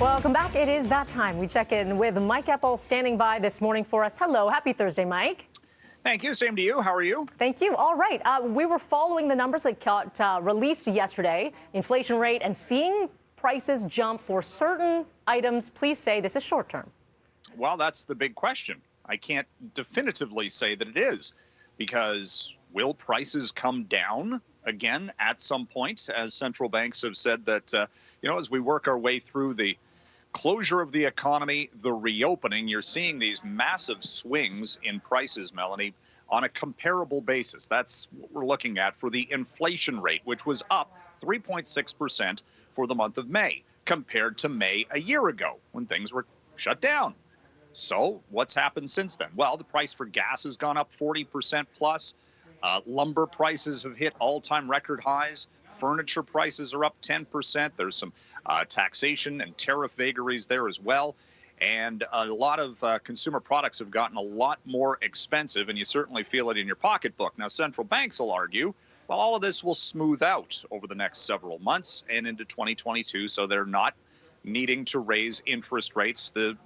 Welcome back. It is that time. We check in with Mike Eppel standing by this morning for us. Hello. Happy Thursday, Mike. Thank you. Same to you. How are you? Thank you. All right. We were following the numbers that got released yesterday, inflation rate, and seeing prices jump for certain items. Please say this is short term. Well, that's the big question. I can't definitively say that it is, because will prices come down again at some point, as central banks have said that, as we work our way through the closure of the economy, the reopening, you're seeing these massive swings in prices, Melanie, on a comparable basis. That's what we're looking at for the inflation rate, which was up 3.6% for the month of May compared to May a year ago when things were shut down. So what's happened since then? Well, the price for gas has gone up 40% plus. Lumber prices have hit all-time record highs. Furniture prices are up 10%. There's some taxation and tariff vagaries there as well. And a lot of consumer products have gotten a lot more expensive, and you certainly feel it in your pocketbook. Now, central banks will argue, well, all of this will smooth out over the next several months and into 2022, so they're not needing to raise interest rates. The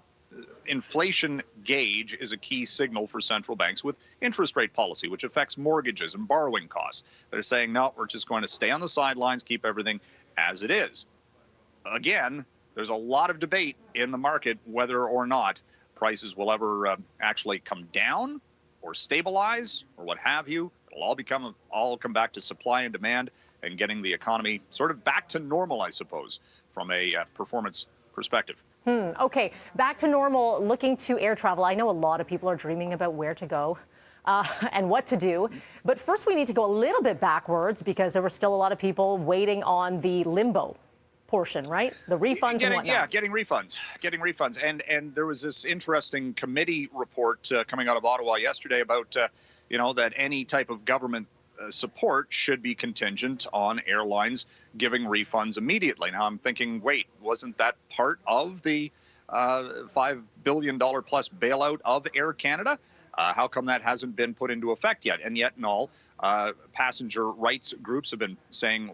inflation gauge is a key signal for central banks with interest rate policy, which affects mortgages and borrowing costs. They're saying, no, we're just going to stay on the sidelines, keep everything as it is. Again, there's a lot of debate in the market whether or not prices will ever actually come down or stabilize or what have you. It'll all come back to supply and demand and getting the economy sort of back to normal, I suppose, from a performance perspective. Okay, back to normal, looking to air travel. I know a lot of people are dreaming about where to go and what to do. But first, we need to go a little bit backwards because there were still a lot of people waiting on the limbo portion, right? The refunds and whatnot. Yeah, getting refunds. And there was this interesting committee report coming out of Ottawa yesterday about, that any type of government support should be contingent on airlines giving refunds immediately. Now I'm thinking, wait, wasn't that part of the $5 billion plus bailout of Air Canada? How come that hasn't been put into effect yet? And yet, passenger rights groups have been saying,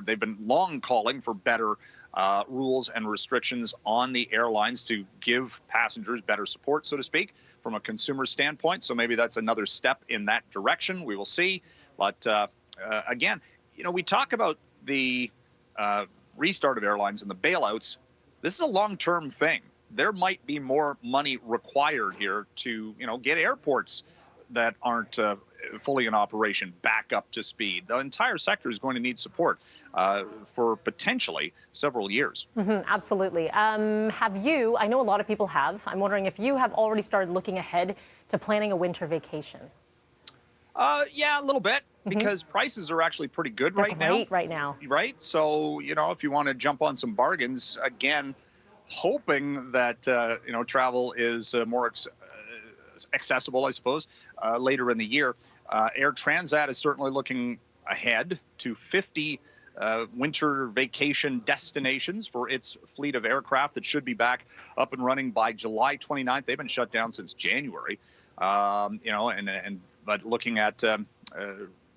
they've been long calling for better rules and restrictions on the airlines to give passengers better support, so to speak, from a consumer standpoint. So maybe that's another step in that direction. We will see. But again, we talk about the restart of airlines and the bailouts. This is a long-term thing. There might be more money required here to, get airports that aren't fully in operation back up to speed. The entire sector is going to need support for potentially several years. Absolutely. Have you, I know a lot of people have, I'm wondering if you have already started looking ahead to planning a winter vacation. Yeah, a little bit, because prices are actually pretty good right now. Right. So, if you want to jump on some bargains, again, hoping that, travel is more accessible, I suppose, later in the year. Air Transat is certainly looking ahead to 50 winter vacation destinations for its fleet of aircraft that should be back up and running by July 29th. They've been shut down since January, but looking at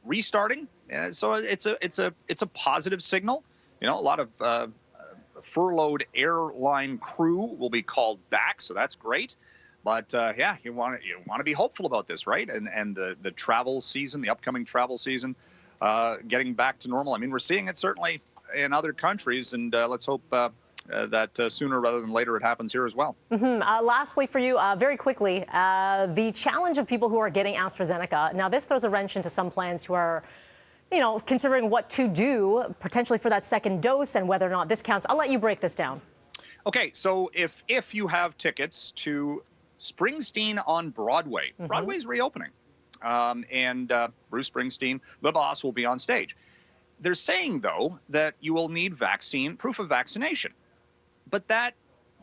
restarting. So it's a positive signal. A lot of furloughed airline crew will be called back, so that's great. But you want to be hopeful about this, right? And the travel season, the upcoming travel season, getting back to normal. I mean, we're seeing it certainly in other countries, and let's hope that sooner rather than later it happens here as well. Lastly for you, very quickly, the challenge of people who are getting AstraZeneca. Now, this throws a wrench into some plans who are, considering what to do potentially for that second dose and whether or not this counts. I'll let you break this down. Okay, so if you have tickets to Springsteen on Broadway, Broadway's reopening, and Bruce Springsteen, the boss, will be on stage. They're saying, though, that you will need proof of vaccination. But that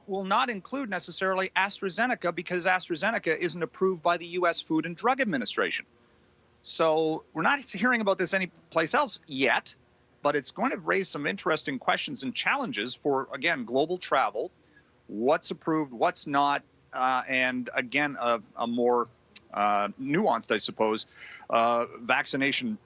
will not include necessarily AstraZeneca, because AstraZeneca isn't approved by the U.S. Food and Drug Administration. So we're not hearing about this anyplace else yet, but it's going to raise some interesting questions and challenges for, again, global travel, what's approved, what's not, and, again, a more nuanced, I suppose, vaccination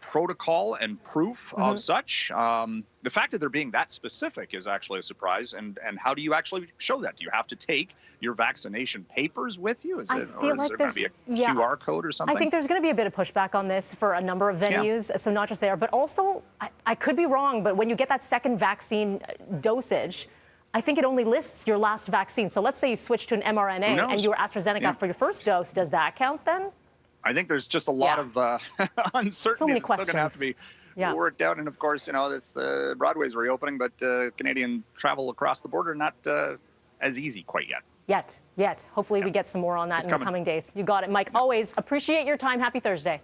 protocol and proof of such. The fact that they're being that specific is actually a surprise. And how do you actually show that? Do you have to take your vaccination papers with you? Is I it, feel or is like there going to be a yeah, QR code or something? I think there's going to be a bit of pushback on this for a number of venues, so not just there, but also, I could be wrong, but when you get that second vaccine dosage, I think it only lists your last vaccine. So let's say you switch to an mRNA and you were AstraZeneca for your first dose. Does that count then? I think there's just a lot of uncertainty. So many that's still going to have to be worked out. And of course, it's Broadway's reopening, but Canadian travel across the border not as easy quite yet. Yet. Hopefully we get some more on that in the coming days. You got it, Mike. Always appreciate your time. Happy Thursday.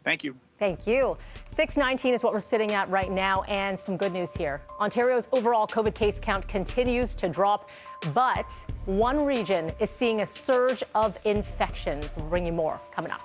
Thank you. Thank you. 619 is what we're sitting at right now, and some good news here. Ontario's overall COVID case count continues to drop, but one region is seeing a surge of infections. We'll bring you more coming up.